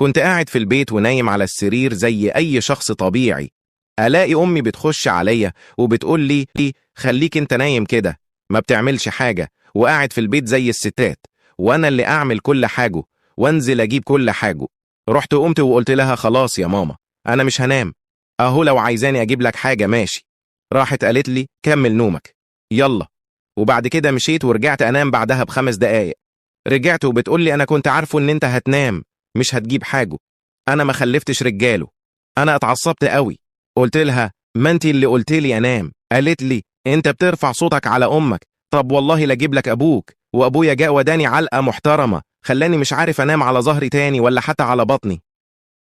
كنت قاعد في البيت ونايم على السرير زي أي شخص طبيعي، ألاقي أمي بتخش عليا وبتقول لي خليك انت نايم كده، ما بتعملش حاجة وقاعد في البيت زي الستات، وأنا اللي أعمل كل حاجة وانزل أجيب كل حاجة. رحت قمت وقلت لها خلاص يا ماما أنا مش هنام، أهو لو عايزاني أجيب لك حاجة ماشي. راحت قالت لي كمل نومك يلا. وبعد كده مشيت ورجعت أنام بعدها ب5 دقايق. رجعت وبتقول لي أنا كنت عارفه إن أنت هتنام مش هتجيب حاجة، أنا ما خلفتش رجاله. أنا اتعصبت قوي، قلت لها ما أنت اللي قلت لي أنام. قالت لي أنت بترفع صوتك على أمك، طب والله لا أجيب لك أبوك. وأبويا جاء وداني علقة محترمة خلاني مش عارف أنام على ظهري تاني ولا حتى على بطني.